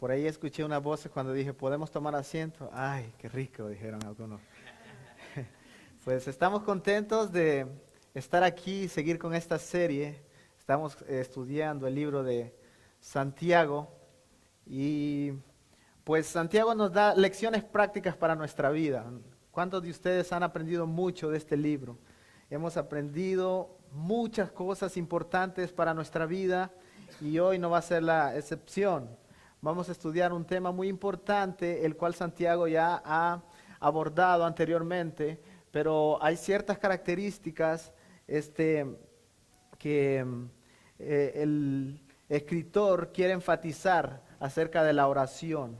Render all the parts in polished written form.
Por ahí escuché unas voces cuando dije, ¿podemos tomar asiento? Ay, qué rico, dijeron algunos. Pues estamos contentos de estar aquí y seguir con esta serie. Estamos estudiando el libro de Santiago y pues Santiago nos da lecciones prácticas para nuestra vida. ¿Cuántos de ustedes han aprendido mucho de este libro? Hemos aprendido muchas cosas importantes para nuestra vida y hoy no va a ser la excepción. Vamos a estudiar un tema muy importante, el cual Santiago ya ha abordado anteriormente, pero hay ciertas características que el escritor quiere enfatizar acerca de la oración.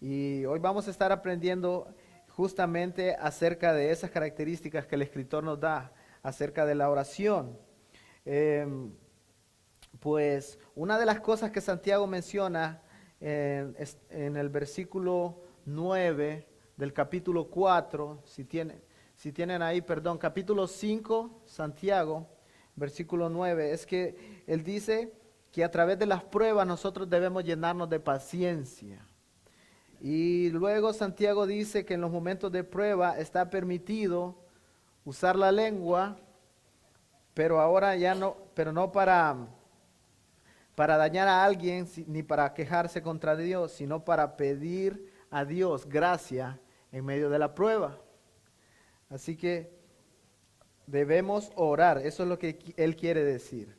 Y hoy vamos a estar aprendiendo justamente acerca de esas características que el escritor nos da acerca de la oración. Pues una de las cosas que Santiago menciona en el versículo 9 del capítulo 4, si tienen ahí, perdón, capítulo 5, Santiago, versículo 9, es que él dice que a través de las pruebas nosotros debemos llenarnos de paciencia. Y luego Santiago dice que en los momentos de prueba está permitido usar la lengua, pero ahora ya no, pero no para dañar a alguien ni para quejarse contra Dios, sino para pedir a Dios gracia en medio de la prueba. Así que debemos orar, eso es lo que él quiere decir.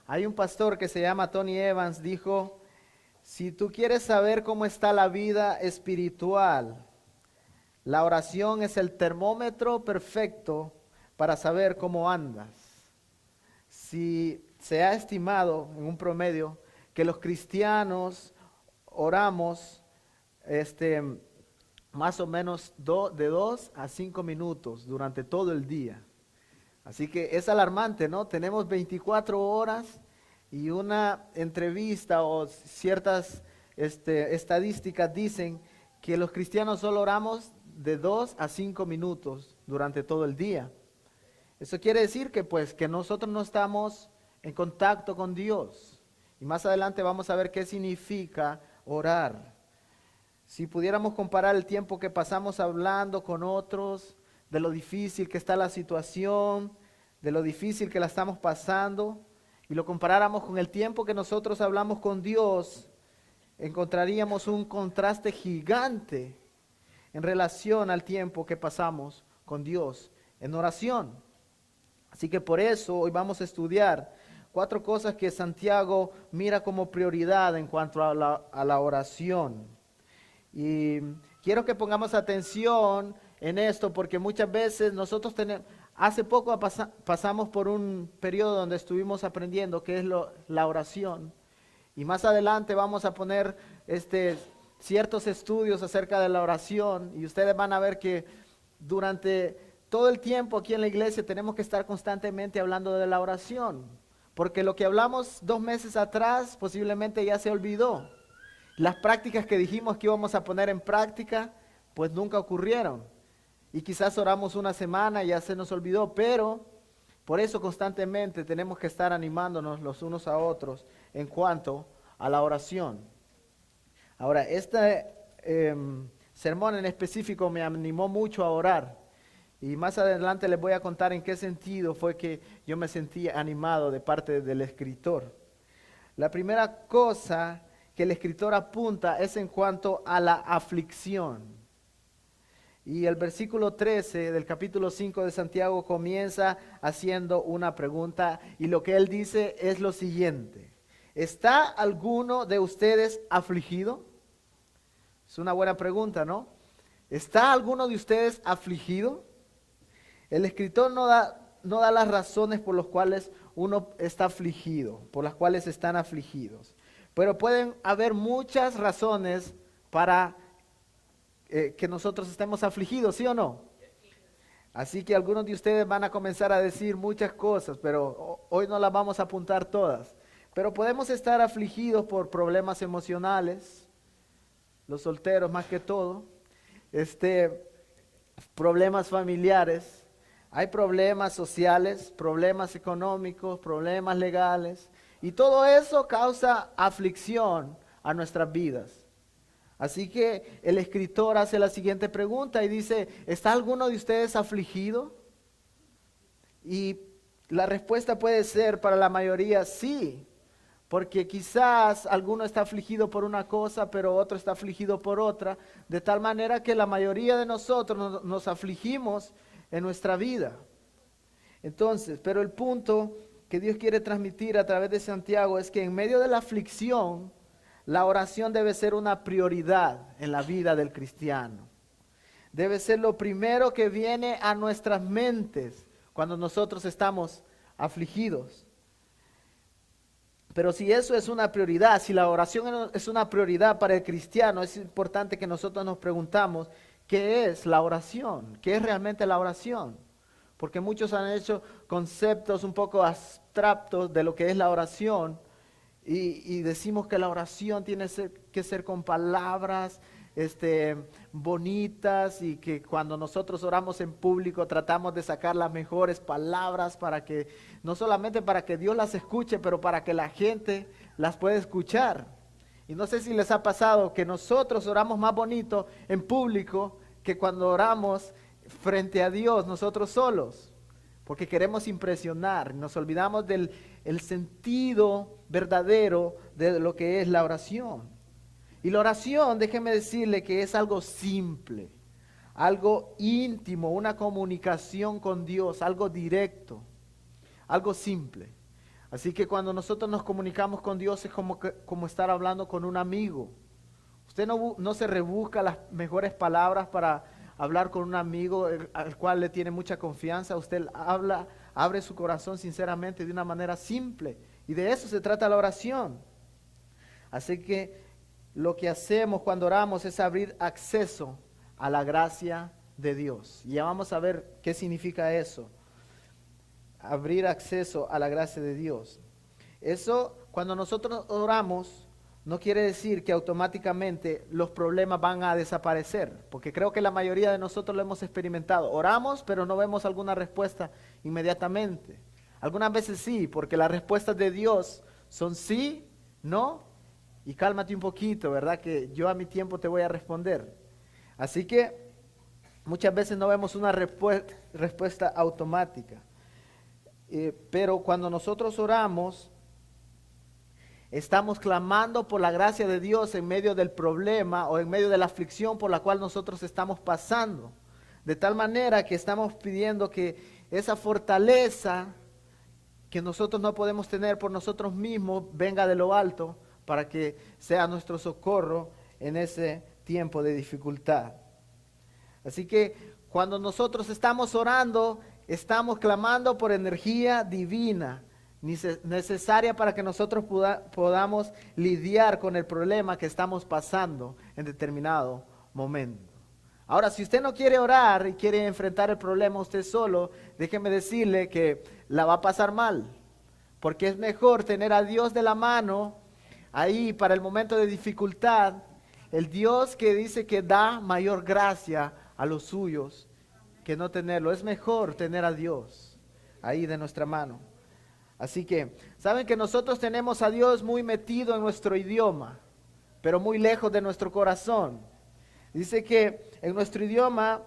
Hay un pastor que se llama Tony Evans, dijo: si tú quieres saber cómo está la vida espiritual, la oración es el termómetro perfecto para saber cómo andas. Si se ha estimado en un promedio que los cristianos oramos más o menos de 2 a 5 minutos durante todo el día. Así que es alarmante, ¿no? Tenemos 24 horas y una entrevista o ciertas estadísticas dicen que los cristianos solo oramos de 2 a 5 minutos durante todo el día. Eso quiere decir que pues que nosotros no estamos en contacto con Dios. Y más adelante vamos a ver qué significa orar. Si pudiéramos comparar el tiempo que pasamos hablando con otros, de lo difícil que está la situación, de lo difícil que la estamos pasando, y lo comparáramos con el tiempo que nosotros hablamos con Dios, encontraríamos un contraste gigante en relación al tiempo que pasamos con Dios en oración. Así que por eso hoy vamos a estudiar 4 cosas que Santiago mira como prioridad en cuanto a la oración. Y quiero que pongamos atención en esto porque muchas veces nosotros hace poco pasamos por un periodo donde estuvimos aprendiendo qué es la oración. Y más adelante vamos a poner ciertos estudios acerca de la oración y ustedes van a ver que durante todo el tiempo aquí en la iglesia tenemos que estar constantemente hablando de la oración. Porque lo que hablamos 2 meses atrás posiblemente ya se olvidó. Las prácticas que dijimos que íbamos a poner en práctica, pues nunca ocurrieron. Y quizás oramos una semana y ya se nos olvidó, pero por eso constantemente tenemos que estar animándonos los unos a otros en cuanto a la oración. Ahora, este sermón en específico me animó mucho a orar. Y más adelante les voy a contar en qué sentido fue que yo me sentí animado de parte del escritor. La primera cosa que el escritor apunta es en cuanto a la aflicción. Y el versículo 13 del capítulo 5 de Santiago comienza haciendo una pregunta y lo que él dice es lo siguiente: ¿está alguno de ustedes afligido? Es una buena pregunta, ¿no? ¿Está alguno de ustedes afligido? El escritor no da las razones por las cuales uno está afligido, por las cuales están afligidos. Pero pueden haber muchas razones para que nosotros estemos afligidos, ¿sí o no? Así que algunos de ustedes van a comenzar a decir muchas cosas, pero hoy no las vamos a apuntar todas. Pero podemos estar afligidos por problemas emocionales, los solteros más que todo, problemas familiares. Hay problemas sociales, problemas económicos, problemas legales, y todo eso causa aflicción a nuestras vidas. Así que el escritor hace la siguiente pregunta y dice, ¿está alguno de ustedes afligido? Y la respuesta puede ser para la mayoría sí, porque quizás alguno está afligido por una cosa, pero otro está afligido por otra, de tal manera que la mayoría de nosotros nos afligimos en nuestra vida. Entonces, pero el punto que Dios quiere transmitir a través de Santiago es que en medio de la aflicción, la oración debe ser una prioridad en la vida del cristiano. Debe ser lo primero que viene a nuestras mentes cuando nosotros estamos afligidos. Pero si eso es una prioridad, si la oración es una prioridad para el cristiano, es importante que nosotros nos preguntamos, ¿qué es la oración? ¿Qué es realmente la oración? Porque muchos han hecho conceptos un poco abstractos de lo que es la oración y decimos que la oración tiene que ser con palabras bonitas y que cuando nosotros oramos en público tratamos de sacar las mejores palabras para que, no solamente para que Dios las escuche, pero para que la gente las pueda escuchar. Y no sé si les ha pasado que nosotros oramos más bonito en público que cuando oramos frente a Dios nosotros solos, porque queremos impresionar, nos olvidamos del sentido verdadero de lo que es la oración. Y la oración, déjeme decirle que es algo simple, algo íntimo, una comunicación con Dios, algo directo, algo simple. Así que cuando nosotros nos comunicamos con Dios es como estar hablando con un amigo. Usted no se rebusca las mejores palabras para hablar con un amigo al cual le tiene mucha confianza. Usted abre su corazón sinceramente de una manera simple. Y de eso se trata la oración. Así que lo que hacemos cuando oramos es abrir acceso a la gracia de Dios. Y ya vamos a ver qué significa eso. Abrir acceso a la gracia de Dios. Eso, cuando nosotros oramos, no quiere decir que automáticamente los problemas van a desaparecer, porque creo que la mayoría de nosotros lo hemos experimentado. Oramos, pero no vemos alguna respuesta inmediatamente. Algunas veces sí, porque las respuestas de Dios son sí, no, y cálmate un poquito, ¿verdad? Que yo a mi tiempo te voy a responder. Así que muchas veces no vemos una respuesta automática. Pero cuando nosotros oramos, estamos clamando por la gracia de Dios en medio del problema o en medio de la aflicción por la cual nosotros estamos pasando. De tal manera que estamos pidiendo que esa fortaleza que nosotros no podemos tener por nosotros mismos venga de lo alto para que sea nuestro socorro en ese tiempo de dificultad. Así que cuando nosotros estamos orando, estamos clamando por energía divina, necesaria para que nosotros podamos lidiar con el problema que estamos pasando en determinado momento. Ahora, si usted no quiere orar y quiere enfrentar el problema usted solo, déjeme decirle que la va a pasar mal, porque es mejor tener a Dios de la mano ahí para el momento de dificultad, el Dios que dice que da mayor gracia a los suyos que no tenerlo. Es mejor tener a Dios ahí de nuestra mano. Así que, saben que nosotros tenemos a Dios muy metido en nuestro idioma, pero muy lejos de nuestro corazón. Dice que en nuestro idioma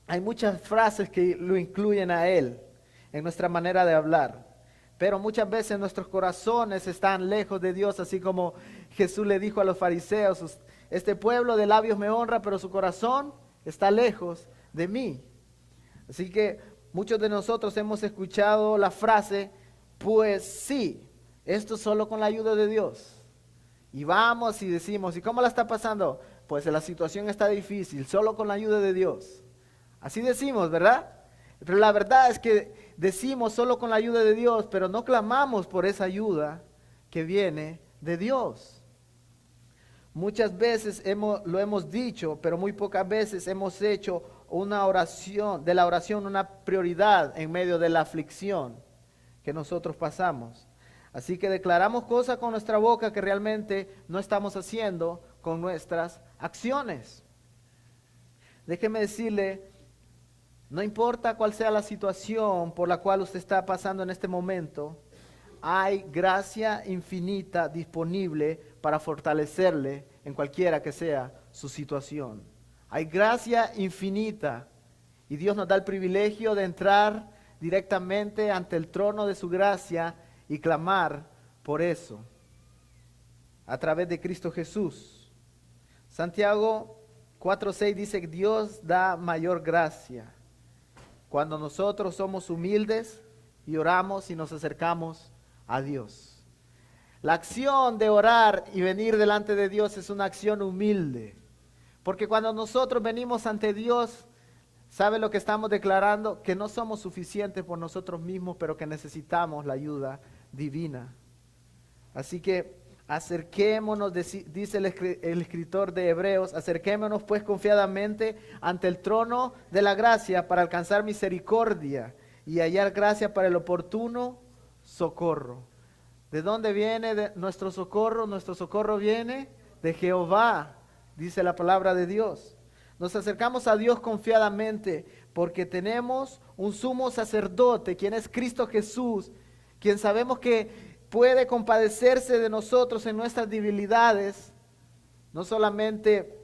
hay muchas frases que lo incluyen a Él, en nuestra manera de hablar. Pero muchas veces nuestros corazones están lejos de Dios, así como Jesús le dijo a los fariseos, este pueblo de labios me honra, pero su corazón está lejos de mí. Así que muchos de nosotros hemos escuchado la frase, pues sí, esto solo con la ayuda de Dios. Y vamos y decimos, ¿y cómo la está pasando? Pues la situación está difícil, solo con la ayuda de Dios. Así decimos, ¿verdad? Pero la verdad es que decimos solo con la ayuda de Dios, pero no clamamos por esa ayuda que viene de Dios. Muchas veces lo hemos dicho, pero muy pocas veces hemos hecho una oración, de la oración una prioridad en medio de la aflicción que nosotros pasamos. Así que declaramos cosas con nuestra boca que realmente no estamos haciendo con nuestras acciones. Déjeme decirle, no importa cuál sea la situación por la cual usted está pasando en este momento, hay gracia infinita disponible para fortalecerle en cualquiera que sea su situación. Hay gracia infinita y Dios nos da el privilegio de entrar directamente ante el trono de su gracia y clamar por eso a través de Cristo Jesús. Santiago 4:6 dice que Dios da mayor gracia cuando nosotros somos humildes y oramos y nos acercamos a Dios. La acción de orar y venir delante de Dios es una acción humilde, porque cuando nosotros venimos ante Dios, ¿sabe lo que estamos declarando? Que no somos suficientes por nosotros mismos, pero que necesitamos la ayuda divina. Así que acerquémonos, dice el escritor de Hebreos, acerquémonos pues confiadamente ante el trono de la gracia para alcanzar misericordia y hallar gracia para el oportuno socorro. ¿De dónde viene nuestro socorro? Nuestro socorro viene de Jehová, dice la palabra de Dios. Nos acercamos a Dios confiadamente porque tenemos un sumo sacerdote, quien es Cristo Jesús, quien sabemos que puede compadecerse de nosotros en nuestras debilidades, no solamente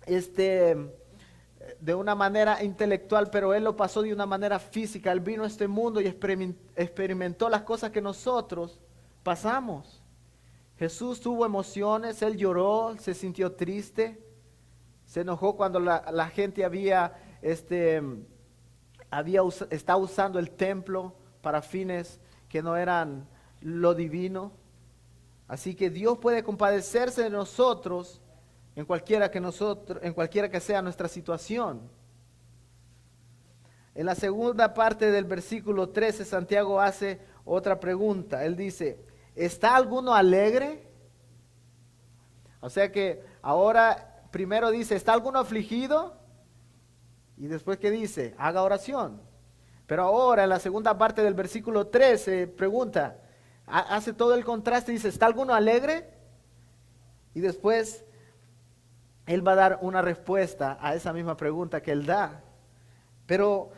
de una manera intelectual, pero Él lo pasó de una manera física. Él vino a este mundo y experimentó las cosas que nosotros pasamos. Jesús tuvo emociones, Él lloró, se sintió triste, se enojó cuando la gente estaba usando el templo para fines que no eran lo divino. Así que Dios puede compadecerse de nosotros en cualquiera que sea nuestra situación. En la segunda parte del versículo 13, Santiago hace otra pregunta. Él dice, ¿está alguno alegre? O sea que ahora primero dice, ¿está alguno afligido? Y después, ¿qué dice? Haga oración. Pero ahora en la segunda parte del versículo 13 pregunta, hace todo el contraste, dice, ¿está alguno alegre? Y después él va a dar una respuesta a esa misma pregunta que él da. Pero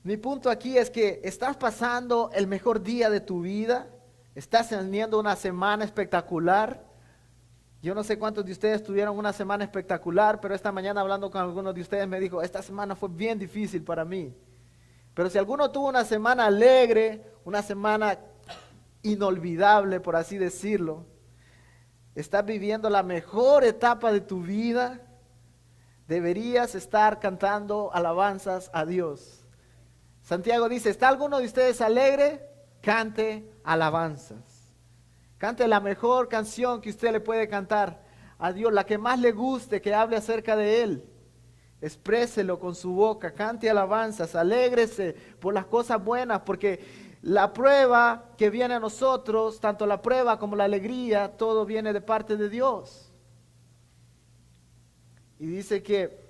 mi punto aquí es que estás pasando el mejor día de tu vida, estás teniendo una semana espectacular. Yo no sé cuántos de ustedes tuvieron una semana espectacular, pero esta mañana hablando con algunos de ustedes me dijo, esta semana fue bien difícil para mí. Pero si alguno tuvo una semana alegre, una semana inolvidable, por así decirlo, estás viviendo la mejor etapa de tu vida, deberías estar cantando alabanzas a Dios. Santiago dice, ¿está alguno de ustedes alegre? Cante alabanzas. Cante la mejor canción que usted le puede cantar a Dios, la que más le guste, que hable acerca de Él. Expréselo con su boca, cante alabanzas, alégrese por las cosas buenas, porque la prueba que viene a nosotros, tanto la prueba como la alegría, todo viene de parte de Dios. Y dice que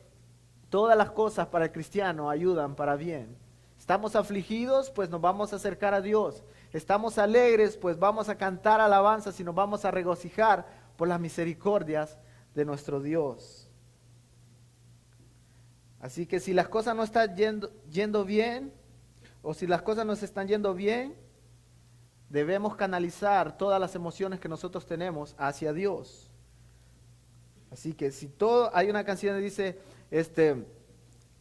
todas las cosas para el cristiano ayudan para bien. Estamos afligidos, pues nos vamos a acercar a Dios. Estamos alegres, pues vamos a cantar alabanzas y nos vamos a regocijar por las misericordias de nuestro Dios. Así que si las cosas no están yendo bien, o si las cosas nos están yendo bien, debemos canalizar todas las emociones que nosotros tenemos hacia Dios. Así que si hay una canción que dice,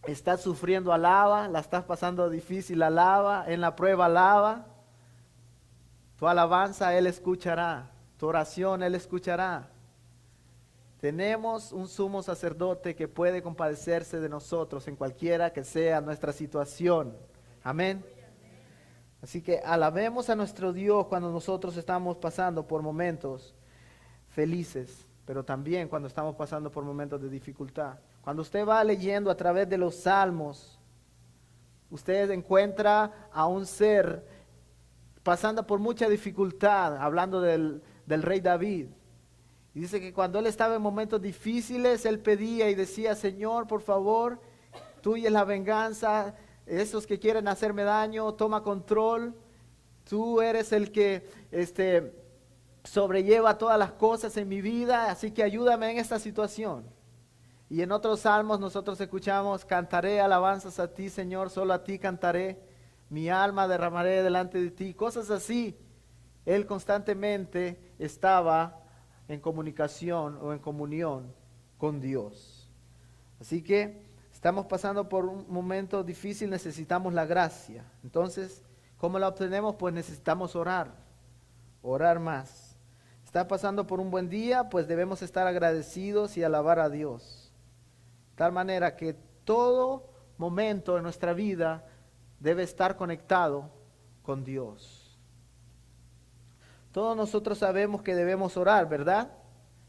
estás sufriendo, alaba, la estás pasando difícil, alaba, en la prueba, alaba, tu alabanza Él escuchará, tu oración Él escuchará. Tenemos un sumo sacerdote que puede compadecerse de nosotros en cualquiera que sea nuestra situación. Amén. Así que alabemos a nuestro Dios cuando nosotros estamos pasando por momentos felices, pero también cuando estamos pasando por momentos de dificultad. Cuando usted va leyendo a través de los salmos, usted encuentra a un ser pasando por mucha dificultad, hablando del rey David. Y dice que cuando él estaba en momentos difíciles, él pedía y decía, Señor, por favor, tuya es la venganza, esos que quieren hacerme daño, toma control, tú eres el que sobrelleva todas las cosas en mi vida, así que ayúdame en esta situación. Y en otros salmos nosotros escuchamos, cantaré alabanzas a ti, Señor, solo a ti cantaré, mi alma derramaré delante de ti, cosas así. Él constantemente estaba en comunicación o en comunión con Dios. Así que estamos pasando por un momento difícil, necesitamos la gracia. Entonces, ¿cómo la obtenemos? Pues necesitamos orar más. Está pasando por un buen día, pues debemos estar agradecidos y alabar a Dios. De tal manera que todo momento de nuestra vida debe estar conectado con Dios. Todos nosotros sabemos que debemos orar, ¿verdad?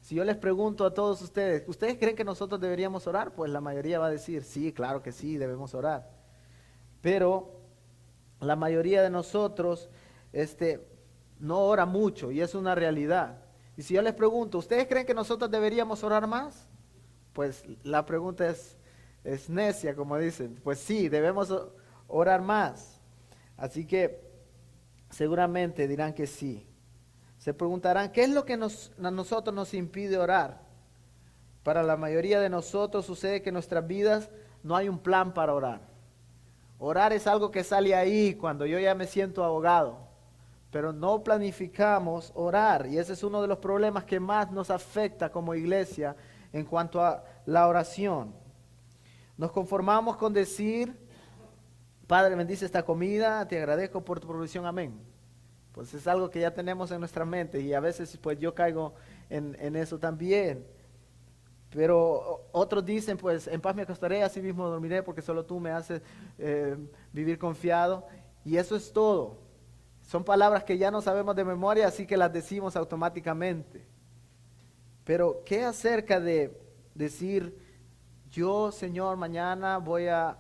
Si yo les pregunto a todos ustedes, ¿ustedes creen que nosotros deberíamos orar? Pues la mayoría va a decir, sí, claro que sí, debemos orar. Pero la mayoría de nosotros no ora mucho y es una realidad. Y si yo les pregunto, ¿ustedes creen que nosotros deberíamos orar más? Pues la pregunta es necia, como dicen. Pues sí, debemos orar más. Así que seguramente dirán que sí. Se preguntarán, ¿qué es lo que a nosotros nos impide orar? Para la mayoría de nosotros sucede que en nuestras vidas no hay un plan para orar. Orar es algo que sale ahí cuando yo ya me siento ahogado, pero no planificamos orar y ese es uno de los problemas que más nos afecta como iglesia en cuanto a la oración. Nos conformamos con decir, Padre, bendice esta comida, te agradezco por tu provisión, amén. Pues es algo que ya tenemos en nuestra mente y a veces pues yo caigo en eso también. Pero otros dicen, pues en paz me acostaré, así mismo dormiré, porque solo tú me haces vivir confiado. Y eso es todo. Son palabras que ya no sabemos de memoria, así que las decimos automáticamente. Pero, ¿qué acerca de decir, yo, Señor, mañana voy a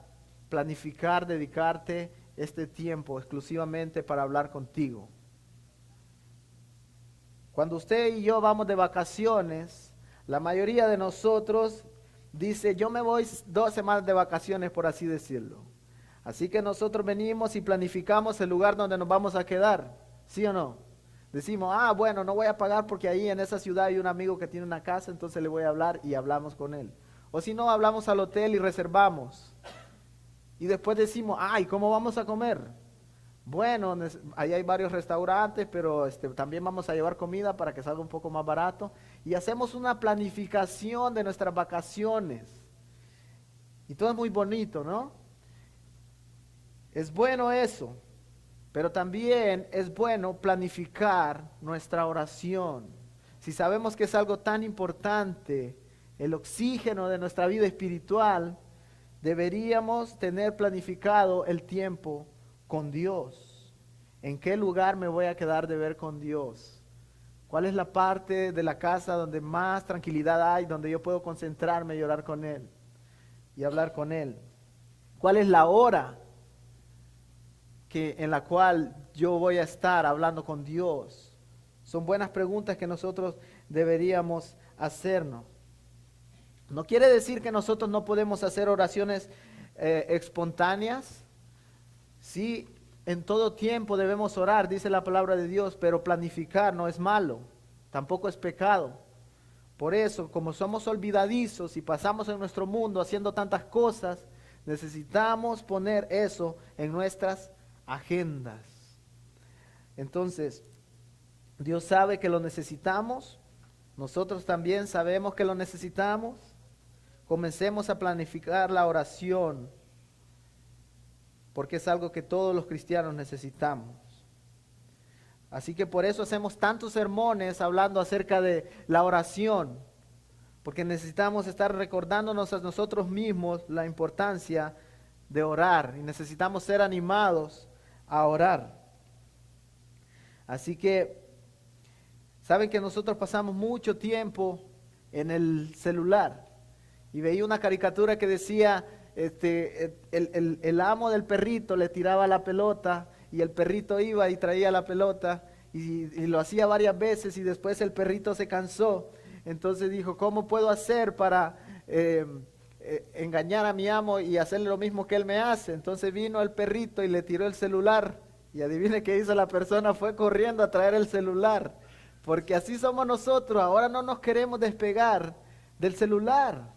planificar, dedicarte este tiempo exclusivamente para hablar contigo? Cuando usted y yo vamos de vacaciones, la mayoría de nosotros dice, yo me voy 2 semanas de vacaciones, por así decirlo. Así que nosotros venimos y planificamos el lugar donde nos vamos a quedar, ¿sí o no? Decimos, bueno, no voy a pagar porque ahí en esa ciudad hay un amigo que tiene una casa, entonces le voy a hablar y hablamos con él. O si no, hablamos al hotel y reservamos. Y después decimos, ¿y cómo vamos a comer? Bueno, ahí hay varios restaurantes, pero también vamos a llevar comida para que salga un poco más barato. Y hacemos una planificación de nuestras vacaciones. Y todo es muy bonito, ¿no? Es bueno eso, pero también es bueno planificar nuestra oración. Si sabemos que es algo tan importante, el oxígeno de nuestra vida espiritual, deberíamos tener planificado el tiempo con Dios. ¿En qué lugar me voy a quedar de ver con Dios? ¿Cuál es la parte de la casa donde más tranquilidad hay, donde yo puedo concentrarme y orar con Él y hablar con Él? ¿Cuál es la hora en la cual yo voy a estar hablando con Dios? Son buenas preguntas que nosotros deberíamos hacernos. No quiere decir que nosotros no podemos hacer oraciones espontáneas. Sí, en todo tiempo debemos orar, dice la palabra de Dios, pero planificar no es malo, tampoco es pecado. Por eso, como somos olvidadizos y pasamos en nuestro mundo haciendo tantas cosas, necesitamos poner eso en nuestras agendas. Entonces, Dios sabe que lo necesitamos, nosotros también sabemos que lo necesitamos. Comencemos a planificar la oración, porque es algo que todos los cristianos necesitamos. Así que por eso hacemos tantos sermones hablando acerca de la oración, porque necesitamos estar recordándonos a nosotros mismos la importancia de orar y necesitamos ser animados a orar. Así que, saben que nosotros pasamos mucho tiempo en el celular y veía una caricatura que decía, el amo del perrito le tiraba la pelota y el perrito iba y traía la pelota y lo hacía varias veces y después el perrito se cansó. Entonces dijo, ¿cómo puedo hacer para engañar a mi amo y hacerle lo mismo que él me hace? Entonces vino el perrito y le tiró el celular y adivine qué hizo la persona, fue corriendo a traer el celular, porque así somos nosotros, ahora no nos queremos despegar del celular.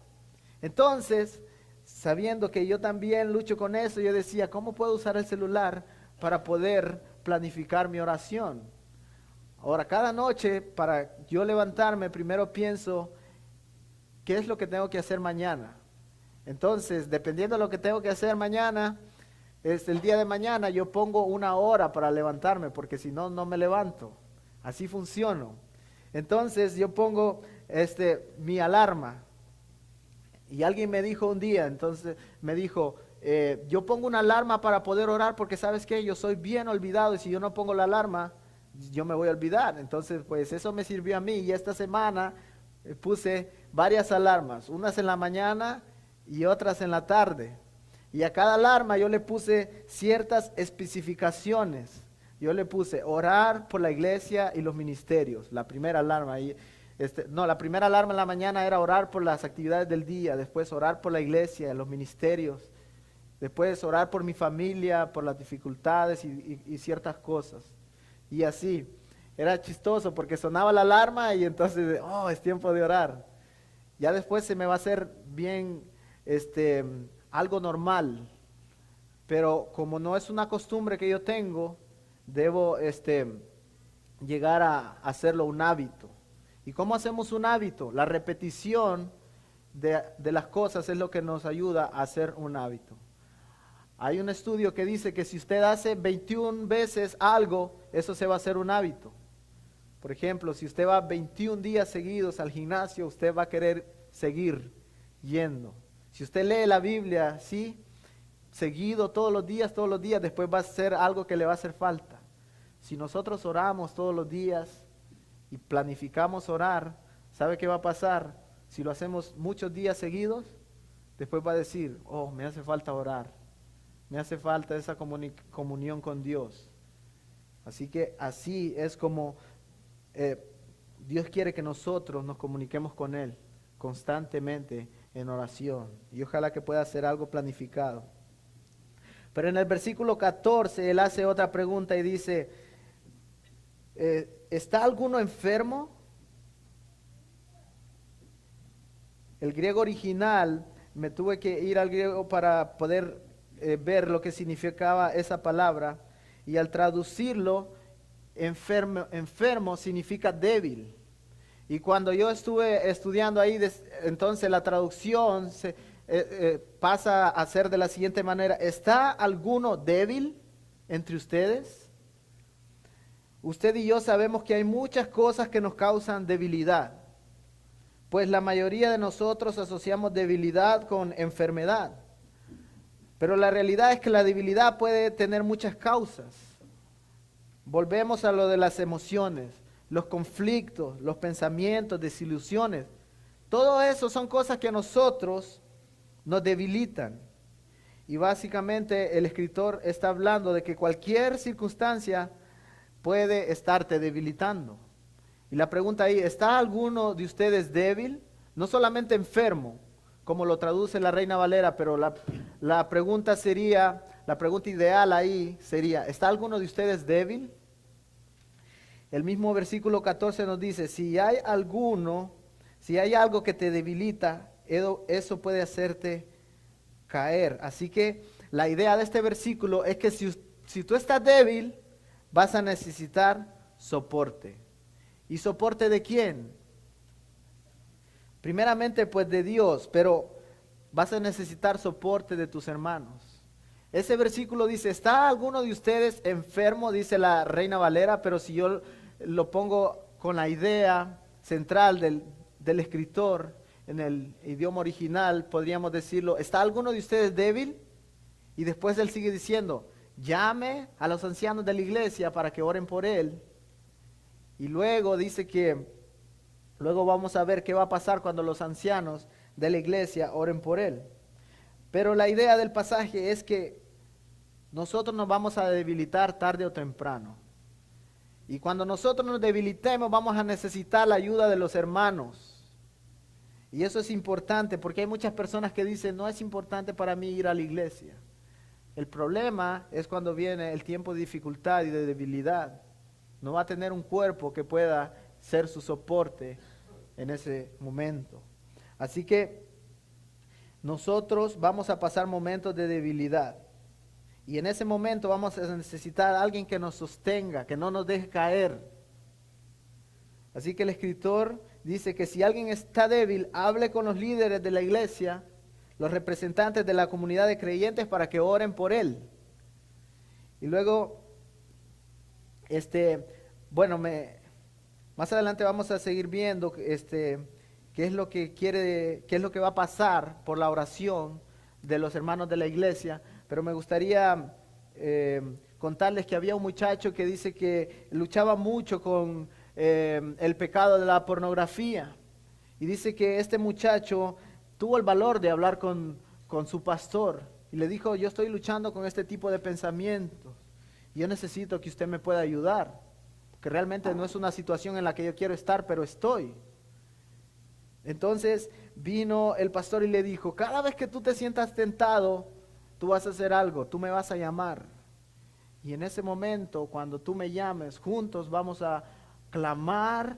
Entonces, sabiendo que yo también lucho con eso, yo decía, ¿cómo puedo usar el celular para poder planificar mi oración? Ahora, cada noche, para yo levantarme, primero pienso, ¿qué es lo que tengo que hacer mañana? Entonces, dependiendo de lo que tengo que hacer mañana, el día de mañana yo pongo una hora para levantarme, porque si no, no me levanto. Así funciono. Entonces yo pongo mi alarma. Y alguien me dijo un día, entonces me dijo, yo pongo una alarma para poder orar porque sabes qué, yo soy bien olvidado y si yo no pongo la alarma, yo me voy a olvidar. Entonces pues eso me sirvió a mí y esta semana puse varias alarmas, unas en la mañana y otras en la tarde. Y a cada alarma yo le puse ciertas especificaciones. Yo le puse orar por la iglesia y los ministerios, la primera alarma. La primera alarma en la mañana era orar por las actividades del día, después orar por la iglesia, los ministerios, después orar por mi familia, por las dificultades y ciertas cosas. Y así, era chistoso porque sonaba la alarma y entonces, es tiempo de orar. Ya después se me va a hacer bien, algo normal, pero como no es una costumbre que yo tengo, debo llegar a hacerlo un hábito. ¿Y cómo hacemos un hábito? La repetición de las cosas es lo que nos ayuda a hacer un hábito. Hay un estudio que dice que si usted hace 21 veces algo, eso se va a hacer un hábito. Por ejemplo, si usted va 21 días seguidos al gimnasio, usted va a querer seguir yendo. Si usted lee la Biblia, ¿sí? Seguido todos los días, después va a ser algo que le va a hacer falta. Si nosotros oramos todos los días y planificamos orar, ¿sabe qué va a pasar? Si lo hacemos muchos días seguidos, después va a decir, me hace falta orar, me hace falta esa comunión con Dios. Así que así es como Dios quiere que nosotros nos comuniquemos con Él constantemente en oración. Y ojalá que pueda ser algo planificado. Pero en el versículo 14 él hace otra pregunta y dice, ¿está alguno enfermo? El griego original, me tuve que ir al griego para poder ver lo que significaba esa palabra. Y al traducirlo, enfermo significa débil. Y cuando yo estuve estudiando ahí, entonces la traducción pasa a ser de la siguiente manera. ¿Está alguno débil entre ustedes? Usted y yo sabemos que hay muchas cosas que nos causan debilidad. Pues la mayoría de nosotros asociamos debilidad con enfermedad. Pero la realidad es que la debilidad puede tener muchas causas. Volvemos a lo de las emociones, los conflictos, los pensamientos, desilusiones. Todo eso son cosas que a nosotros nos debilitan. Y básicamente el escritor está hablando de que cualquier circunstancia puede estarte debilitando. Y la pregunta ahí, ¿está alguno de ustedes débil? No solamente enfermo, como lo traduce la Reina Valera, pero la pregunta ideal ahí sería, ¿está alguno de ustedes débil? El mismo versículo 14 nos dice, si hay algo que te debilita, eso puede hacerte caer. Así que la idea de este versículo es que si tú estás débil, vas a necesitar soporte. ¿Y soporte de quién? Primeramente pues de Dios, pero vas a necesitar soporte de tus hermanos. Ese versículo dice, ¿está alguno de ustedes enfermo? Dice la Reina Valera, pero si yo lo pongo con la idea central del escritor en el idioma original, podríamos decirlo, ¿está alguno de ustedes débil? Y después él sigue diciendo, llame a los ancianos de la iglesia para que oren por él. Y luego dice que, luego vamos a ver qué va a pasar cuando los ancianos de la iglesia oren por él. Pero la idea del pasaje es que nosotros nos vamos a debilitar tarde o temprano. Y cuando nosotros nos debilitemos vamos a necesitar la ayuda de los hermanos. Y eso es importante porque hay muchas personas que dicen, no es importante para mí ir a la iglesia. El problema es cuando viene el tiempo de dificultad y de debilidad. No va a tener un cuerpo que pueda ser su soporte en ese momento. Así que nosotros vamos a pasar momentos de debilidad. Y en ese momento vamos a necesitar a alguien que nos sostenga, que no nos deje caer. Así que el escritor dice que si alguien está débil, hable con los líderes de la iglesia, los representantes de la comunidad de creyentes para que oren por él. Y luego, más adelante vamos a seguir viendo qué es lo que va a pasar por la oración de los hermanos de la iglesia, pero me gustaría contarles que había un muchacho que dice que luchaba mucho con el pecado de la pornografía, y dice que este muchacho tuvo el valor de hablar con su pastor y le dijo: yo estoy luchando con este tipo de pensamientos, y yo necesito que usted me pueda ayudar, porque realmente no es una situación en la que yo quiero estar, pero estoy. Entonces vino el pastor y le dijo: cada vez que tú te sientas tentado, tú vas a hacer algo, tú me vas a llamar. Y en ese momento, cuando tú me llames, juntos vamos a clamar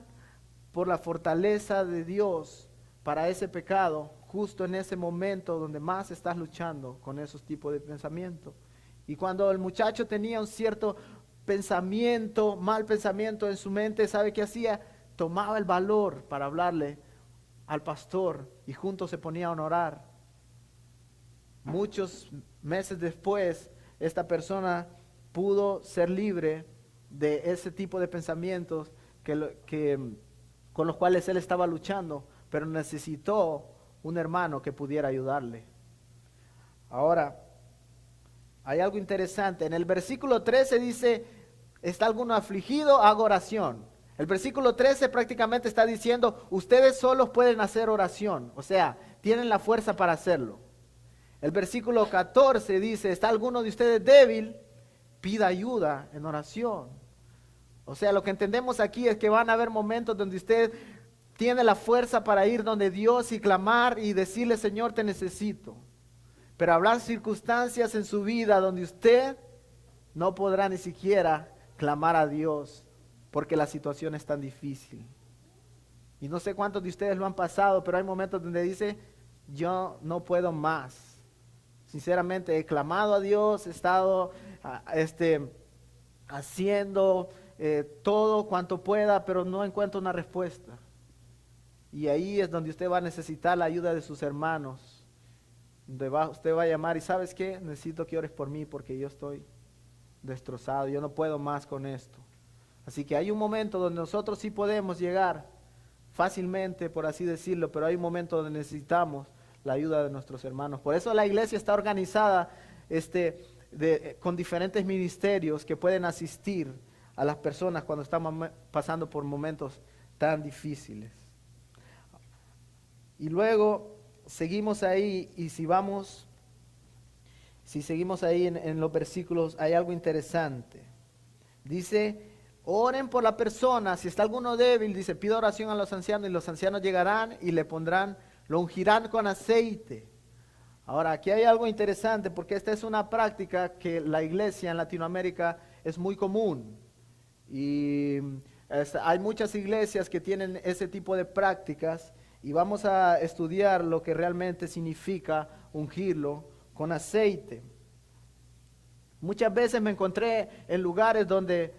por la fortaleza de Dios para ese pecado, justo en ese momento donde más estás luchando con esos tipos de pensamientos. Y cuando el muchacho tenía un cierto pensamiento, mal pensamiento en su mente, ¿sabe qué hacía? Tomaba el valor para hablarle al pastor y juntos se ponían a orar. Muchos meses después, esta persona pudo ser libre de ese tipo de pensamientos con los cuales él estaba luchando, pero necesitó un hermano que pudiera ayudarle. Ahora, hay algo interesante. En el versículo 13 dice: ¿está alguno afligido? Haga oración. El versículo 13 prácticamente está diciendo: ustedes solos pueden hacer oración, o sea, tienen la fuerza para hacerlo. El versículo 14 dice: ¿está alguno de ustedes débil? Pida ayuda en oración. O sea, lo que entendemos aquí es que van a haber momentos donde usted tiene la fuerza para ir donde Dios y clamar y decirle: Señor, te necesito. Pero habrá circunstancias en su vida donde usted no podrá ni siquiera clamar a Dios porque la situación es tan difícil. Y no sé cuántos de ustedes lo han pasado, pero hay momentos donde dice: yo no puedo más. Sinceramente, he clamado a Dios, he estado haciendo todo cuanto pueda, pero no encuentro una respuesta. Y ahí es donde usted va a necesitar la ayuda de sus hermanos. Usted va a llamar y: ¿sabes qué? Necesito que ores por mí porque yo estoy destrozado, yo no puedo más con esto. Así que hay un momento donde nosotros sí podemos llegar fácilmente, por así decirlo, pero hay un momento donde necesitamos la ayuda de nuestros hermanos. Por eso la iglesia está organizada con diferentes ministerios que pueden asistir a las personas cuando están pasando por momentos tan difíciles. Y luego seguimos ahí, y si seguimos ahí en los versículos, hay algo interesante. Dice: oren por la persona, si está alguno débil, dice, pida oración a los ancianos, y los ancianos llegarán y lo ungirán con aceite. Ahora, aquí hay algo interesante, porque esta es una práctica que la iglesia en Latinoamérica es muy común. Y hay muchas iglesias que tienen ese tipo de prácticas, y vamos a estudiar lo que realmente significa ungirlo con aceite. Muchas veces me encontré en lugares donde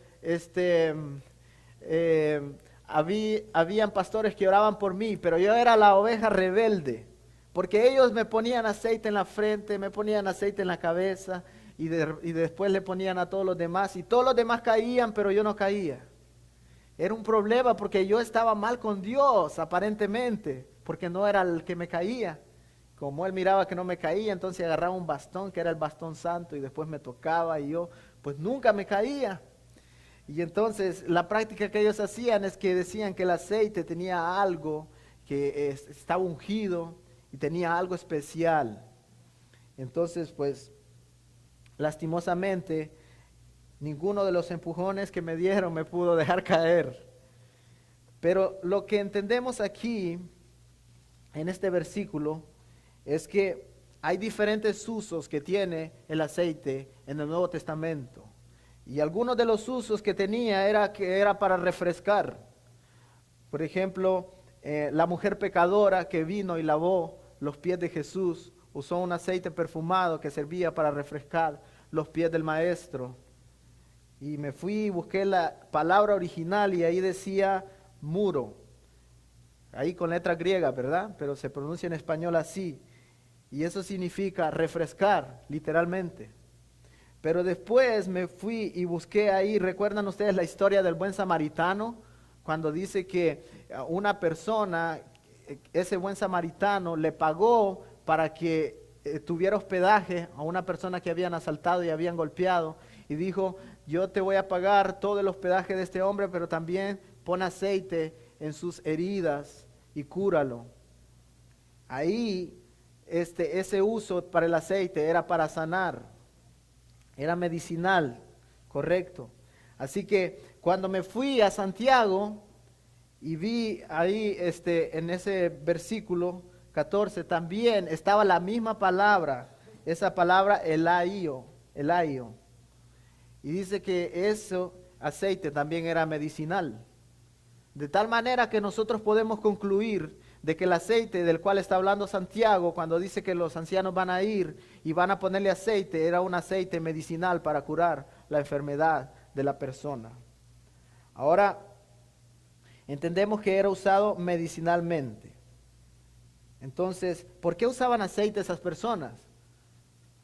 habían pastores que oraban por mí, pero yo era la oveja rebelde, porque ellos me ponían aceite en la frente, me ponían aceite en la cabeza, y después le ponían a todos los demás, y todos los demás caían, pero yo no caía. Era un problema porque yo estaba mal con Dios, aparentemente, porque no era el que me caía. Como él miraba que no me caía, entonces agarraba un bastón, que era el bastón santo, y después me tocaba, y yo pues nunca me caía. Y entonces la práctica que ellos hacían es que decían que el aceite tenía algo, que estaba ungido y tenía algo especial. Entonces pues lastimosamente ninguno de los empujones que me dieron me pudo dejar caer. Pero lo que entendemos aquí en este versículo es que hay diferentes usos que tiene el aceite en el Nuevo Testamento. Y algunos de los usos que tenía era para refrescar. Por ejemplo, la mujer pecadora que vino y lavó los pies de Jesús usó un aceite perfumado que servía para refrescar los pies del maestro. Y me fui y busqué la palabra original, y ahí decía muro. ahí con letra griega, ¿verdad? Pero se pronuncia en español así. Y eso significa refrescar, literalmente. Pero después me fui y busqué ahí, ¿recuerdan ustedes la historia del buen samaritano? Cuando dice que una persona, ese buen samaritano, le pagó para que tuviera hospedaje a una persona que habían asaltado y habían golpeado. Y dijo, yo te voy a pagar todo el hospedaje de este hombre, pero también pon aceite en sus heridas y cúralo. Ahí ese uso para el aceite era para sanar, era medicinal, correcto. Así que cuando me fui a Santiago y vi ahí en ese versículo 14 también estaba la misma palabra, esa palabra elaio. Y dice que ese aceite también era medicinal. De tal manera que nosotros podemos concluir de que el aceite del cual está hablando Santiago, cuando dice que los ancianos van a ir y van a ponerle aceite, era un aceite medicinal para curar la enfermedad de la persona. Ahora, entendemos que era usado medicinalmente. Entonces, ¿por qué usaban aceite esas personas?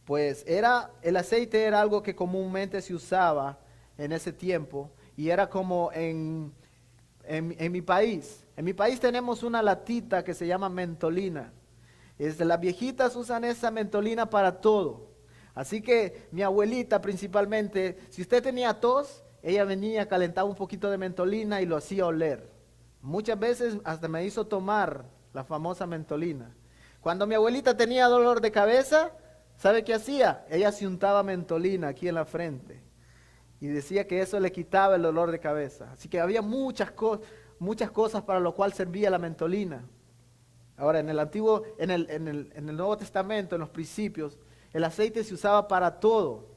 Pues el aceite era algo que comúnmente se usaba en ese tiempo y era como en mi país. En mi país tenemos una latita que se llama mentolina. Las viejitas usan esa mentolina para todo. Así que mi abuelita principalmente, si usted tenía tos, ella venía, calentaba un poquito de mentolina y lo hacía oler. Muchas veces hasta me hizo tomar la famosa mentolina. Cuando mi abuelita tenía dolor de cabeza, ¿sabe qué hacía? Ella se untaba mentolina aquí en la frente. Y decía que eso le quitaba el dolor de cabeza. Así que había muchas cosas para lo cual servía la mentolina. Ahora, en el Nuevo Testamento, en los principios, el aceite se usaba para todo.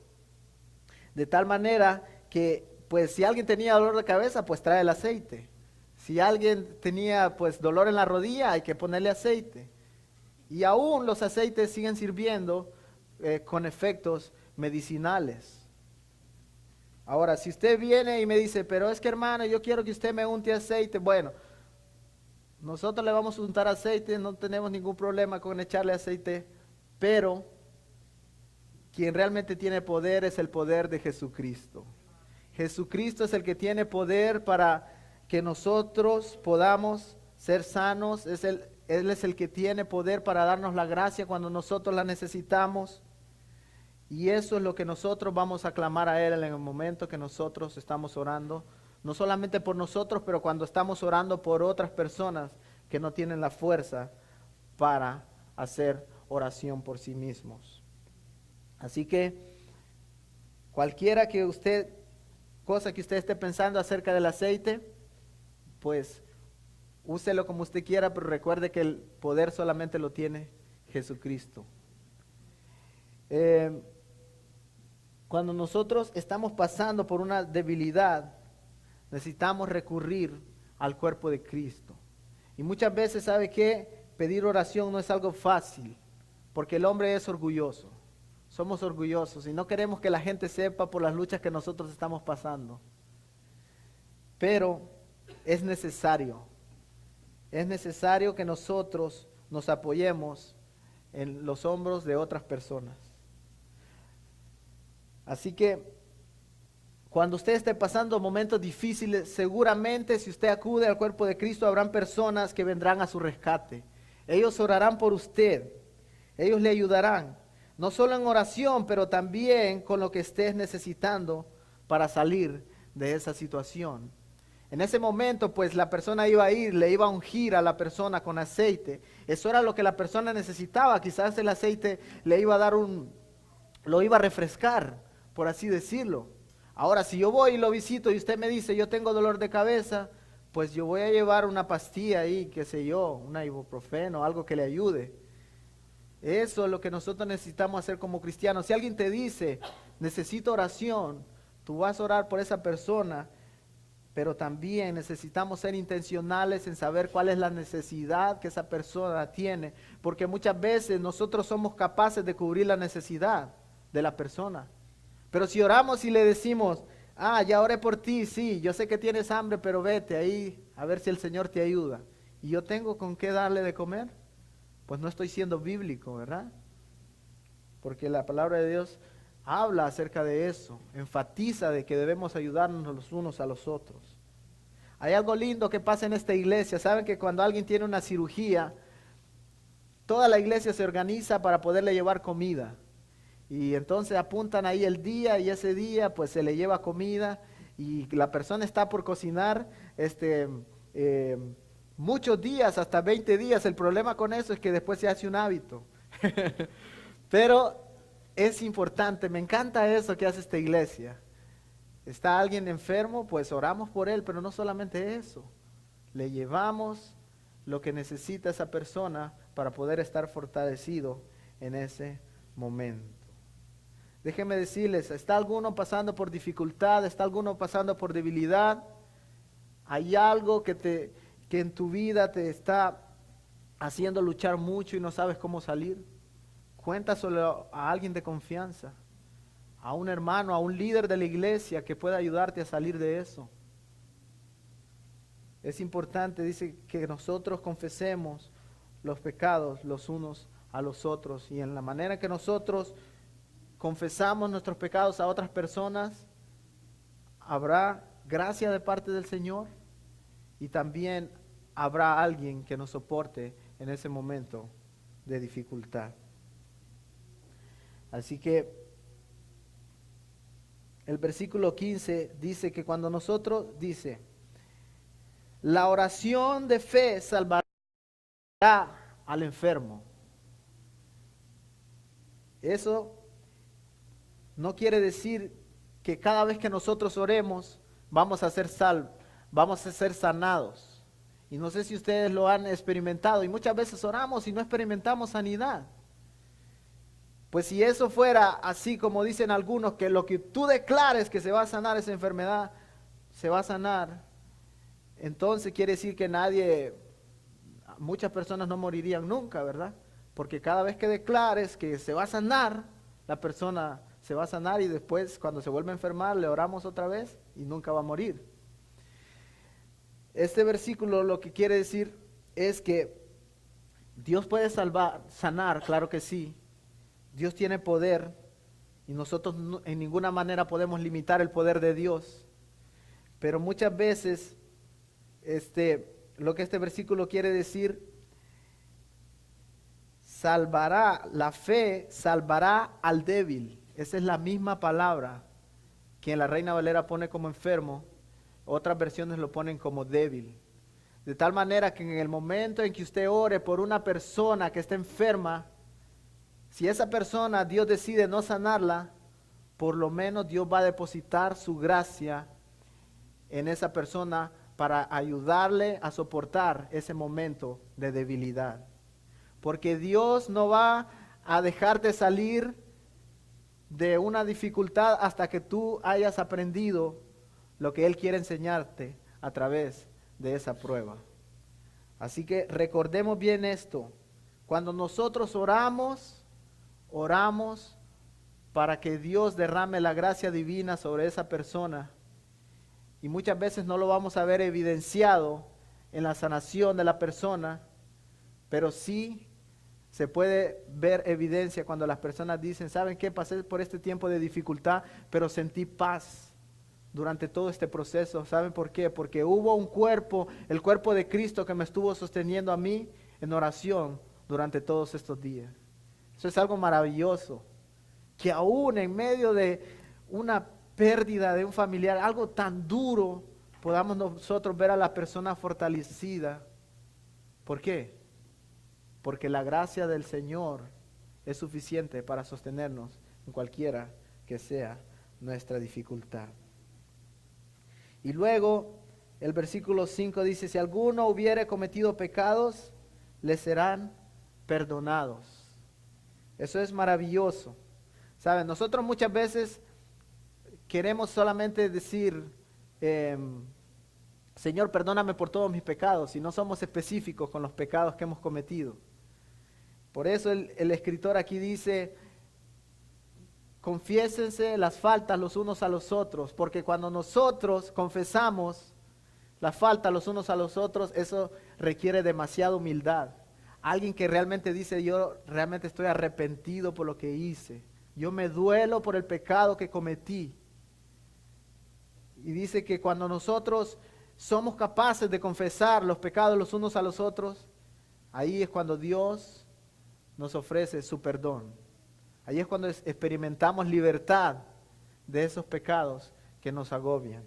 De tal manera que, pues, si alguien tenía dolor de cabeza, pues trae el aceite. Si alguien tenía, pues, dolor en la rodilla, hay que ponerle aceite. Y aún los aceites siguen sirviendo con efectos medicinales. Ahora, si usted viene y me dice, pero es que hermano, yo quiero que usted me unte aceite, bueno, nosotros le vamos a untar aceite, no tenemos ningún problema con echarle aceite, pero quien realmente tiene poder es el poder de Jesucristo. Jesucristo es el que tiene poder para que nosotros podamos ser sanos, Él es el que tiene poder para darnos la gracia cuando nosotros la necesitamos. Y eso es lo que nosotros vamos a clamar a Él en el momento que nosotros estamos orando. No solamente por nosotros, pero cuando estamos orando por otras personas que no tienen la fuerza para hacer oración por sí mismos. Así que cualquiera cosa que usted esté pensando acerca del aceite, pues úselo como usted quiera, pero recuerde que el poder solamente lo tiene Jesucristo. Cuando nosotros estamos pasando por una debilidad, necesitamos recurrir al cuerpo de Cristo. Y muchas veces, ¿sabe qué? Pedir oración no es algo fácil, porque el hombre es orgulloso. Somos orgullosos y no queremos que la gente sepa por las luchas que nosotros estamos pasando. Pero es necesario que nosotros nos apoyemos en los hombros de otras personas. Así que cuando usted esté pasando momentos difíciles, seguramente si usted acude al cuerpo de Cristo, habrán personas que vendrán a su rescate. Ellos orarán por usted, ellos le ayudarán, no solo en oración, pero también con lo que estés necesitando para salir de esa situación. En ese momento, pues la persona iba a ir, le iba a ungir a la persona con aceite. Eso era lo que la persona necesitaba. Quizás el aceite le iba a dar lo iba a refrescar, por así decirlo. Ahora, si yo voy y lo visito y usted me dice, yo tengo dolor de cabeza, pues yo voy a llevar una pastilla ahí, qué sé yo, una ibuprofeno, algo que le ayude. Eso es lo que nosotros necesitamos hacer como cristianos. Si alguien te dice, necesito oración, tú vas a orar por esa persona, pero también necesitamos ser intencionales en saber cuál es la necesidad que esa persona tiene, porque muchas veces nosotros somos capaces de cubrir la necesidad de la persona. Pero si oramos y le decimos, ya oré por ti, sí, yo sé que tienes hambre, pero vete ahí a ver si el Señor te ayuda. y yo tengo con qué darle de comer, pues no estoy siendo bíblico, ¿verdad? Porque la palabra de Dios habla acerca de eso, enfatiza de que debemos ayudarnos los unos a los otros. Hay algo lindo que pasa en esta iglesia. Saben que cuando alguien tiene una cirugía, toda la iglesia se organiza para poderle llevar comida. Y entonces apuntan ahí el día y ese día pues se le lleva comida y la persona está por cocinar eh, muchos días, hasta 20 días. El problema con eso es que después se hace un hábito. Pero es importante, me encanta eso que hace esta iglesia. Está alguien enfermo, pues oramos por él, pero no solamente eso. Le llevamos lo que necesita esa persona para poder estar fortalecido en ese momento. Déjenme decirles, ¿está alguno pasando por dificultad? ¿Está alguno pasando por debilidad? ¿Hay algo que en tu vida te está haciendo luchar mucho y no sabes cómo salir? Cuéntaselo a alguien de confianza, a un hermano, a un líder de la iglesia que pueda ayudarte a salir de eso. Es importante, dice, que nosotros confesemos los pecados los unos a los otros. Y en la manera que nosotros confesamos nuestros pecados a otras personas, habrá gracia de parte del Señor y también habrá alguien que nos soporte en ese momento de dificultad. Así que el versículo 15 dice que cuando nosotros, dice, la oración de fe salvará al enfermo. Eso no quiere decir que cada vez que nosotros oremos vamos a ser vamos a ser sanados. Y no sé si ustedes lo han experimentado y muchas veces oramos y no experimentamos sanidad. Pues si eso fuera así como dicen algunos, que lo que tú declares que se va a sanar esa enfermedad, se va a sanar, entonces quiere decir que muchas personas no morirían nunca, ¿verdad? Porque cada vez que declares que se va a sanar, la persona se va a sanar y después cuando se vuelve a enfermar le oramos otra vez y nunca va a morir. Este versículo lo que quiere decir es que Dios puede sanar, claro que sí. Dios tiene poder y nosotros en ninguna manera podemos limitar el poder de Dios. Pero muchas veces lo que este versículo quiere decir, la fe salvará al débil. Esa es la misma palabra que en la Reina Valera pone como enfermo, otras versiones lo ponen como débil. De tal manera que en el momento en que usted ore por una persona que está enferma, si esa persona Dios decide no sanarla, por lo menos Dios va a depositar su gracia en esa persona para ayudarle a soportar ese momento de debilidad. Porque Dios no va a dejarte salir de una dificultad hasta que tú hayas aprendido lo que Él quiere enseñarte a través de esa prueba. Así que recordemos bien esto. Cuando nosotros oramos para que Dios derrame la gracia divina sobre esa persona. Y muchas veces no lo vamos a ver evidenciado en la sanación de la persona, pero sí se puede ver evidencia cuando las personas dicen, ¿saben qué? Pasé por este tiempo de dificultad, pero sentí paz durante todo este proceso. ¿Saben por qué? Porque hubo un cuerpo, el cuerpo de Cristo, que me estuvo sosteniendo a mí en oración durante todos estos días. Eso es algo maravilloso, que aún en medio de una pérdida de un familiar, algo tan duro, podamos nosotros ver a la persona fortalecida. ¿Por qué? Porque la gracia del Señor es suficiente para sostenernos en cualquiera que sea nuestra dificultad. Y luego el versículo 5 dice, si alguno hubiere cometido pecados, le serán perdonados. Eso es maravilloso. Saben, nosotros muchas veces queremos solamente decir, Señor, perdóname por todos mis pecados, y no somos específicos con los pecados que hemos cometido. Por eso el escritor aquí dice, confiésense las faltas los unos a los otros, porque cuando nosotros confesamos las faltas los unos a los otros, eso requiere demasiada humildad. Alguien que realmente dice, yo realmente estoy arrepentido por lo que hice. Yo me duelo por el pecado que cometí. Y dice que cuando nosotros somos capaces de confesar los pecados los unos a los otros, ahí es cuando Dios nos ofrece su perdón. Ahí es cuando experimentamos libertad de esos pecados que nos agobian.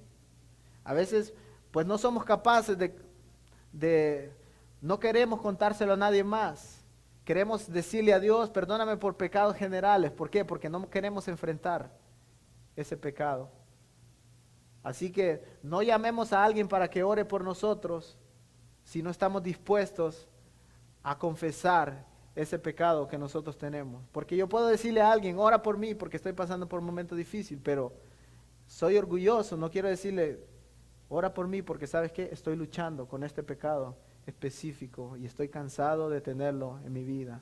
A veces, pues no somos capaces no queremos contárselo a nadie más. Queremos decirle a Dios, perdóname por pecados generales. ¿Por qué? Porque no queremos enfrentar ese pecado. Así que no llamemos a alguien para que ore por nosotros si no estamos dispuestos a confesar ese pecado que nosotros tenemos. Porque yo puedo decirle a alguien, ora por mí porque estoy pasando por un momento difícil, pero soy orgulloso, no quiero decirle, ora por mí porque sabes que estoy luchando con este pecado específico y estoy cansado de tenerlo en mi vida.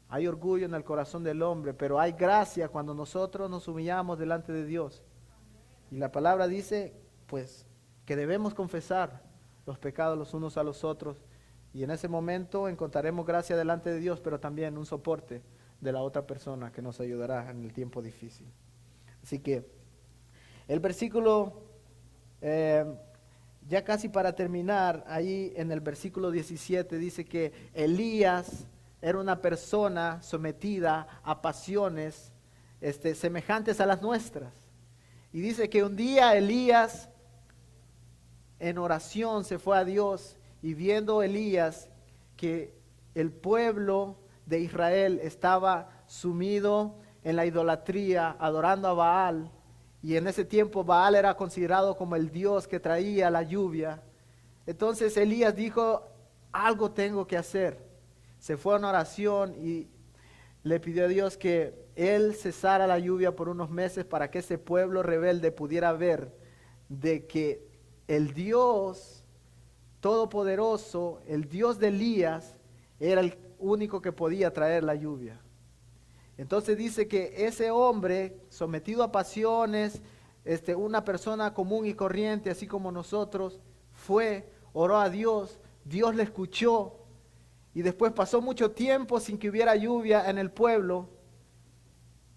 Hay orgullo en el corazón del hombre, pero hay gracia cuando nosotros nos humillamos delante de Dios. Y la palabra dice, pues, que debemos confesar los pecados los unos a los otros. Y en ese momento encontraremos gracia delante de Dios, pero también un soporte de la otra persona que nos ayudará en el tiempo difícil. Así que el versículo, ya casi para terminar, ahí en el versículo 17 dice que Elías era una persona sometida a pasiones semejantes a las nuestras. Y dice que un día Elías en oración se fue a Dios y viendo Elías que el pueblo de Israel estaba sumido en la idolatría, adorando a Baal, y en ese tiempo Baal era considerado como el dios que traía la lluvia. Entonces Elías dijo, algo tengo que hacer. Se fue a una oración y le pidió a Dios que él cesara la lluvia por unos meses para que ese pueblo rebelde pudiera ver de que el Dios todopoderoso, el Dios de Elías, era el único que podía traer la lluvia. Entonces dice que ese hombre, sometido a pasiones, una persona común y corriente, así como nosotros, fue, oró a Dios, Dios le escuchó, y después pasó mucho tiempo sin que hubiera lluvia en el pueblo.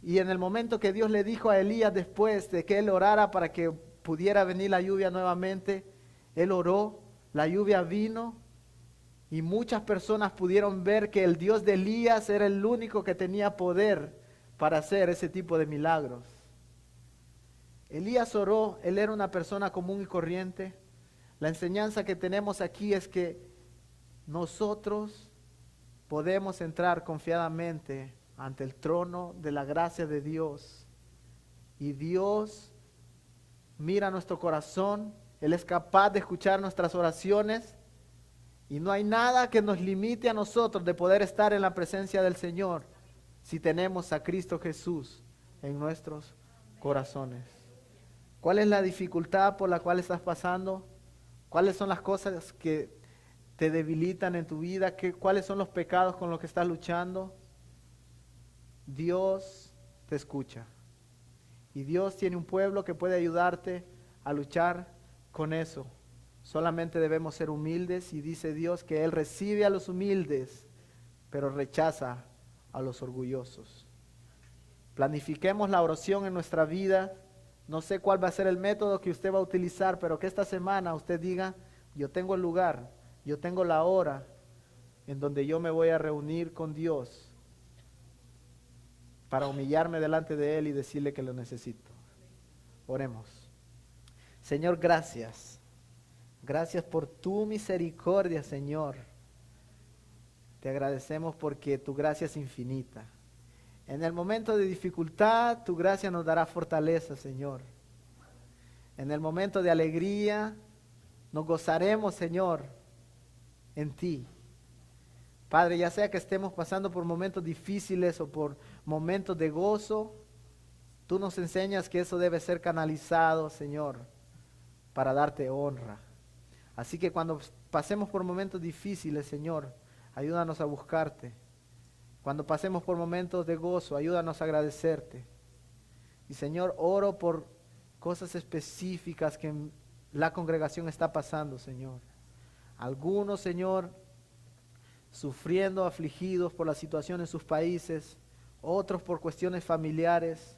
Y en el momento que Dios le dijo a Elías después de que él orara para que pudiera venir la lluvia nuevamente, él oró, la lluvia vino y muchas personas pudieron ver que el Dios de Elías era el único que tenía poder para hacer ese tipo de milagros. Elías oró, él era una persona común y corriente. La enseñanza que tenemos aquí es que nosotros podemos entrar confiadamente ante el trono de la gracia de Dios. Y Dios mira nuestro corazón, Él es capaz de escuchar nuestras oraciones y no hay nada que nos limite a nosotros de poder estar en la presencia del Señor si tenemos a Cristo Jesús en nuestros corazones. ¿Cuál es la dificultad por la cual estás pasando? ¿Cuáles son las cosas que te debilitan en tu vida? ¿Cuáles son los pecados con los que estás luchando? Dios te escucha. Y Dios tiene un pueblo que puede ayudarte a luchar con eso. Solamente debemos ser humildes y dice Dios que Él recibe a los humildes, pero rechaza a los orgullosos. Planifiquemos la oración en nuestra vida. No sé cuál va a ser el método que usted va a utilizar, pero que esta semana usted diga, yo tengo el lugar, yo tengo la hora en donde yo me voy a reunir con Dios para humillarme delante de Él y decirle que lo necesito. Oremos. Señor, gracias. Gracias por tu misericordia, Señor. Te agradecemos porque tu gracia es infinita. En el momento de dificultad, tu gracia nos dará fortaleza, Señor. En el momento de alegría, nos gozaremos, Señor, en ti. Padre, ya sea que estemos pasando por momentos difíciles o por momentos de gozo, tú nos enseñas que eso debe ser canalizado, Señor, para darte honra. Así que cuando pasemos por momentos difíciles, Señor, ayúdanos a buscarte. Cuando pasemos por momentos de gozo, ayúdanos a agradecerte. Y Señor, oro por cosas específicas que la congregación está pasando, Señor. Algunos, Señor, sufriendo, afligidos por la situación en sus países, otros por cuestiones familiares,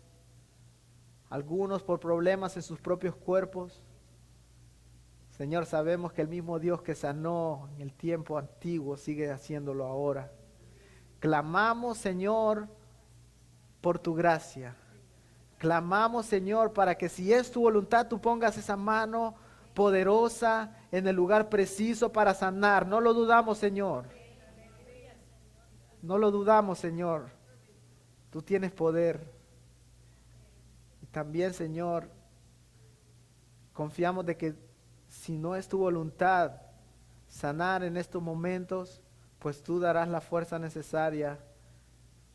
algunos por problemas en sus propios cuerpos. Señor, sabemos que el mismo Dios que sanó en el tiempo antiguo sigue haciéndolo ahora. Clamamos, Señor, por tu gracia. Clamamos, Señor, para que si es tu voluntad, tú pongas esa mano poderosa en el lugar preciso para sanar. No lo dudamos, Señor. No lo dudamos, Señor. Tú tienes poder. Y también, Señor, confiamos de que si no es tu voluntad sanar en estos momentos, pues tú darás la fuerza necesaria,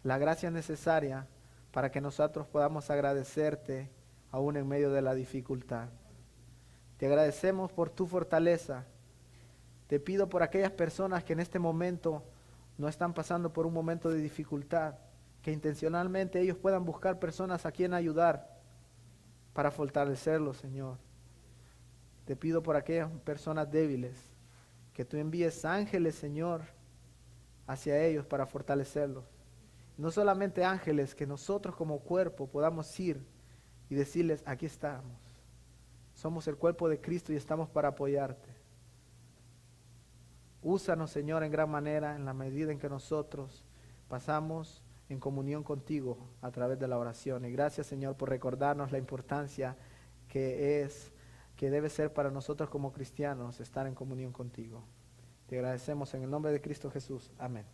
la gracia necesaria para que nosotros podamos agradecerte aún en medio de la dificultad. Te agradecemos por tu fortaleza. Te pido por aquellas personas que en este momento no están pasando por un momento de dificultad, que intencionalmente ellos puedan buscar personas a quien ayudar para fortalecerlos, Señor. Te pido por aquellas personas débiles, que tú envíes ángeles, Señor, hacia ellos para fortalecerlos. No solamente ángeles, que nosotros como cuerpo podamos ir y decirles, aquí estamos. Somos el cuerpo de Cristo y estamos para apoyarte. Úsanos, Señor, en gran manera, en la medida en que nosotros pasamos en comunión contigo a través de la oración. Y gracias, Señor, por recordarnos la importancia que debe ser para nosotros como cristianos estar en comunión contigo. Te agradecemos en el nombre de Cristo Jesús. Amén.